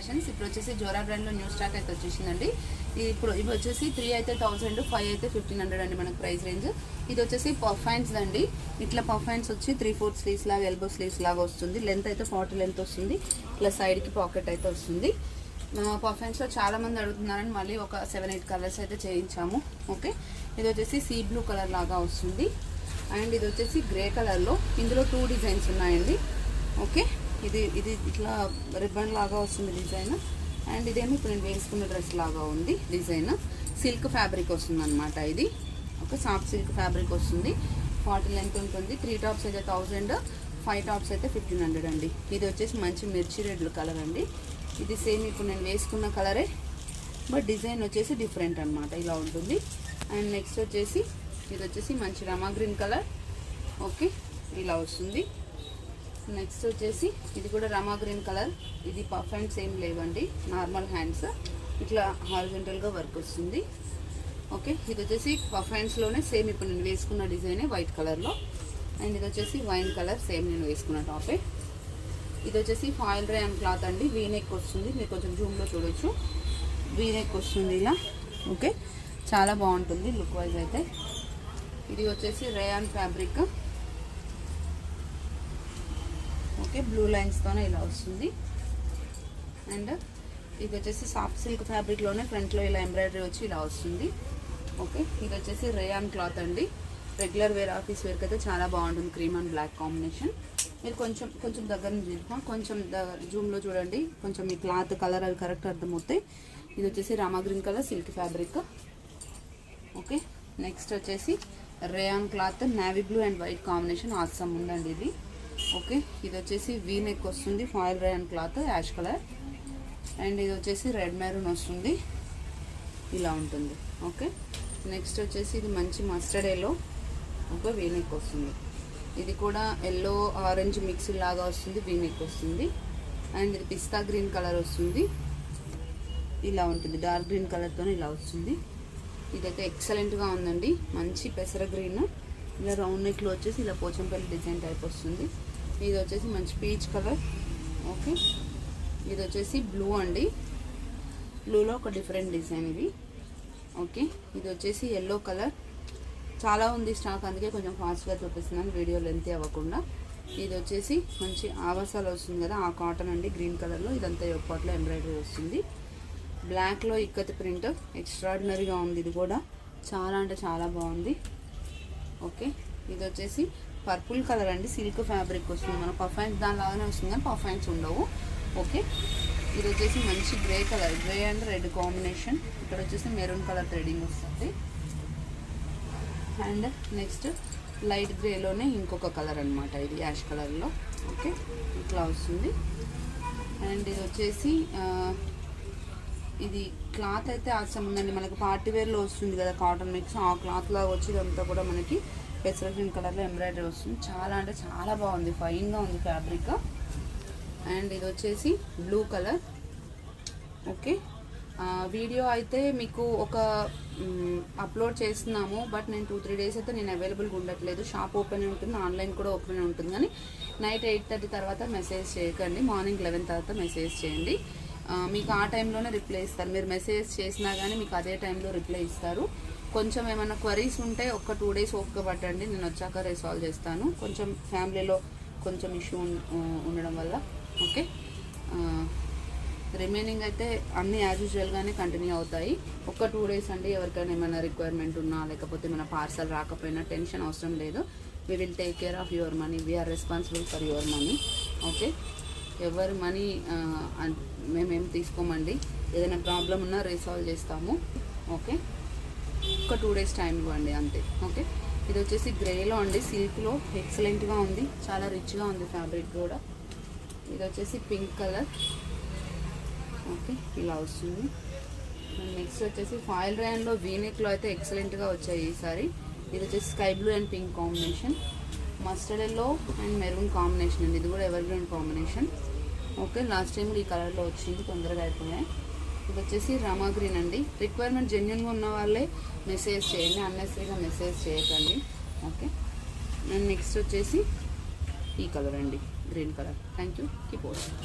Fashions. ఇప్పుడు వచ్చేసి Zora బ్రాండ్లో న్యూ స్టాక్ అయితే వచ్చేసిందండి. ఇప్పుడు ఇవి వచ్చేసి 3 అయితే 1000, 5 అయితే 1500 అండి మనకు ప్రైస్ రేంజ్. ఇది వచ్చేసి పఫ్ హ్యాండ్స్ అండి. ఇట్లా పఫ్ హ్యాండ్స్ వచ్చి 3/4 స్లీవ్స్ లాగా, ఎల్బో స్లీవ్స్ లాగా వస్తుంది. లెంత్ అయితే 40 లెంత్ వస్తుంది. ఇట్లా సైడ్కి పాకెట్ అయితే వస్తుంది. పఫ్ హ్యాండ్స్లో చాలామంది అడుగుతున్నారని మళ్ళీ ఒక 7-8 కలర్స్ అయితే చేయించాము. ఓకే, ఇది వచ్చేసి సీ బ్లూ కలర్ లాగా వస్తుంది. అండ్ ఇది వచ్చేసి గ్రే కలర్లో, ఇందులో 2 డిజైన్స్ ఉన్నాయండి. ఓకే, ఇది ఇట్లా రిబ్బన్ లాగా వస్తుంది డిజైన్. అండ్ ఇదేమో ఇప్పుడు నేను వేసుకున్న డ్రెస్ లాగా ఉంది డిజైన్. సిల్క్ ఫ్యాబ్రిక్ వస్తుంది అనమాట ఇది. ఓకే, సాఫ్ట్ సిల్క్ ఫ్యాబ్రిక్ వస్తుంది. 40 లెంత్ ఉంటుంది. 3 టాప్స్ అయితే 1000, 5 టాప్స్ అయితే 1500 అండి. ఇది వచ్చేసి మంచి మిర్చి రెడ్ కలర్ అండి. ఇది సేమ్ ఇప్పుడు నేను వేసుకున్న కలరే, బట్ డిజైన్ వచ్చేసి డిఫరెంట్ అనమాట, ఇలా ఉంటుంది. అండ్ నెక్స్ట్ వచ్చేసి ఇది వచ్చేసి మంచి రమా గ్రీన్ కలర్. ఓకే, ఇలా వస్తుంది. నెక్స్ట్ వచ్చేసి ఇది కూడా రమా గ్రీన్ కలర్. ఇది పఫ్ హ్యాండ్స్ ఏం లేవండి, నార్మల్ హ్యాండ్స్. ఇట్లా హారిజంటల్గా వర్క్ వస్తుంది. ఓకే, ఇది వచ్చేసి పఫ్ హ్యాండ్స్లోనే సేమ్ ఇప్పుడు నేను వేసుకున్న డిజైనే వైట్ కలర్లో. అండ్ ఇది వచ్చేసి వైన్ కలర్, సేమ్ నేను వేసుకున్న టాపే. ఇది వచ్చేసి ఫాయిల్ రేయాన్ క్లాత్ అండి. వీనెక్ వస్తుంది, మీరు కొంచెం జూమ్లో చూడొచ్చు. వీనెక్ వస్తుంది ఇలా. ఓకే, చాలా బాగుంటుంది లుక్ వైజ్ అయితే. ఇది వచ్చేసి రేయాన్ ఫ్యాబ్రిక్. ఓకే, బ్లూ లైన్స్తోనే ఇలా వస్తుంది. అండ్ ఇది వచ్చేసి సాఫ్ట్ సిల్క్ ఫ్యాబ్రిక్లోనే ఫ్రంట్లో ఇలా ఎంబ్రాయిడరీ వచ్చి ఇలా వస్తుంది. ఓకే, ఇది వచ్చేసి రేయాన్ క్లాత్ అండి. రెగ్యులర్ వేర్, ఆఫీస్ వేర్కి అయితే చాలా బాగుంటుంది. Cream and black combination. మీరు కొంచెం దగ్గర నుంచి కొంచెం జూమ్లో చూడండి, కొంచెం ఈ క్లాత్ కలర్ అది కరెక్ట్ అర్థమవుతాయి. ఇది వచ్చేసి Rama green colour silk fabric. Okay, next వచ్చేసి rayon cloth, navy blue and white combination awesome ఉందండి ఇది. ఓకే, ఇది వచ్చేసి వీ నెక్ వస్తుంది, foil rayon cloth ash colour. And ఇది వచ్చేసి రెడ్ మెరూన్ వస్తుంది, ఇలా ఉంటుంది. ఓకే, నెక్స్ట్ వచ్చేసి ఇది మంచి mustard yellow. Okay, we neck వస్తుంది. ఇది కూడా ఎల్లో ఆరెంజ్ మిక్స్ లాగా వస్తుంది, వీ నెక్ వస్తుంది. అండ్ ఇది పిస్తా గ్రీన్ కలర్ వస్తుంది, ఇలా ఉంటుంది. డార్క్ గ్రీన్ కలర్తో ఇలా వస్తుంది. ఇదైతే ఎక్సలెంట్గా ఉందండి, మంచి పెసర గ్రీన్. ఇలా రౌండ్ నెక్లో వచ్చేసి ఇలా పోచంపల్లి డిజైన్ టైప్ వస్తుంది. ఇది వచ్చేసి మంచి పీచ్ కలర్. ఓకే, ఇది వచ్చేసి బ్లూ అండి. బ్లూలో ఒక డిఫరెంట్ డిజైన్ ఇది. ఓకే, ఇది వచ్చేసి ఎల్లో కలర్. చాలా ఉంది స్టాక్, అందుకే కొంచెం ఫాస్ట్గా చూపిస్తున్నాను, వీడియో లెంత్ అవ్వకుండా. ఇది వచ్చేసి మంచి ఆవాసాలు వస్తుంది కదా, ఆ కాటన్ అండి, గ్రీన్ కలర్లో. ఇదంతా యొక్కట్లో ఎంబ్రాయిడరీ వస్తుంది. బ్లాక్లో ఇక్కత్ ప్రింట్ ఎక్స్ట్రాడినరీగా ఉంది. ఇది కూడా చాలా అంటే చాలా బాగుంది. ఓకే, ఇది వచ్చేసి పర్పుల్ కలర్ అండి, సిల్క్ ఫ్యాబ్రిక్ వస్తుంది. మన పఫ్ హ్యాండ్స్ దానిలాగానే వస్తుంది కానీ పఫ్ హ్యాండ్స్ ఉండవు. ఓకే, ఇది వచ్చేసి మంచి grey colour, grey and red combination. ఇక్కడ వచ్చేసి మెరూన్ కలర్ థ్రెడింగ్ వస్తుంది. అండ్ నెక్స్ట్ లైట్ గ్రేలోనే ఇంకొక కలర్ అనమాట, ఇది యాష్ కలర్లో. ఓకే, ఇట్లా వస్తుంది. అండ్ ఇది వచ్చేసి ఇది క్లాత్ అయితే ఆసమ్ ఉందండి. మనకు పార్టీ వేర్లో వస్తుంది కదా కాటన్ మిక్స్, ఆ క్లాత్ లాగా వచ్చి ఇదంతా కూడా మనకి పెసర గ్రీన్ కలర్లో ఎంబ్రాయిడరీ వస్తుంది. చాలా అంటే చాలా బాగుంది, ఫైన్గా ఉంది ఫ్యాబ్రిక్. అండ్ ఇది వచ్చేసి బ్లూ కలర్. ఓకే, వీడియో అయితే మీకు ఒక అప్లోడ్ చేస్తున్నాము, బట్ నేను 2-3 డేస్ అయితే నేను అవైలబుల్గా ఉండట్లేదు. షాప్ ఓపెన్ ఉంటుంది, ఆన్లైన్ కూడా ఓపెన్ ఉంటుంది. కానీ నైట్ 8:30 తర్వాత మెసేజ్ చేయకండి, మార్నింగ్ 11 తర్వాత మెసేజ్ చేయండి. మీకు ఆ టైంలోనే రిప్లై ఇస్తారు. మీరు మెసేజ్ చేసినా కానీ మీకు అదే టైంలో రిప్లై ఇస్తారు. కొంచెం ఏమైనా క్వరీస్ ఉంటే ఒక 2 డేస్ ఓపిక పట్టండి, నేను వచ్చాక రిసాల్వ్ చేస్తాను. కొంచెం ఫ్యామిలీలో కొంచెం ఇష్యూ ఉండడం వల్ల. ఓకే, రిమైనింగ్ అయితే అన్నీ యాజ్ యూజువల్గానే కంటిన్యూ అవుతాయి. ఒక 2 డేస్ అండి, ఎవరికైనా ఏమైనా రిక్వైర్మెంట్ ఉన్నా లేకపోతే ఏమైనా పార్సల్ రాకపోయినా టెన్షన్ అవసరం లేదు. We will take care of your money, we are responsible for your money. Okay, ఎవరి మనీ మేమేం తీసుకోమండి, ఏదైనా ప్రాబ్లం ఉన్నా రీసాల్వ్ చేస్తాము. ఓకే, ఒక 2 డేస్ టైం ఇవ్వండి అంతే. ఓకే, ఇది వచ్చేసి గ్రేలో అండి, సిల్క్లో ఎక్సలెంట్గా ఉంది, చాలా రిచ్గా ఉంది ఫ్యాబ్రిక్ కూడా. ఇది వచ్చేసి పింక్ కలర్. ఓకే, ఇలా వస్తుంది. నెక్స్ట్ వచ్చేసి ఫాయిల్ రేయాన్లో వీనెక్లో అయితే ఎక్సలెంట్గా వచ్చాయి ఈసారి. ఇది వచ్చేసి sky blue and pink combination, mustard yellow and maroon combination అండి. ఇది కూడా ever green combination. Okay, last time ఈ కలర్లో వచ్చింది, తొందరగా అయిపోయాయి. ఇది వచ్చేసి రామా గ్రీన్ అండి. రిక్వైర్మెంట్ జెన్యున్గా ఉన్న వాళ్ళే మెసేజ్ చేయండి, అన్నెసరీగా మెసేజ్ చేయకండి. ఓకే, అండ్ నెక్స్ట్ వచ్చేసి ఈ కలర్ అండి, green colour. Thank you, keep watching.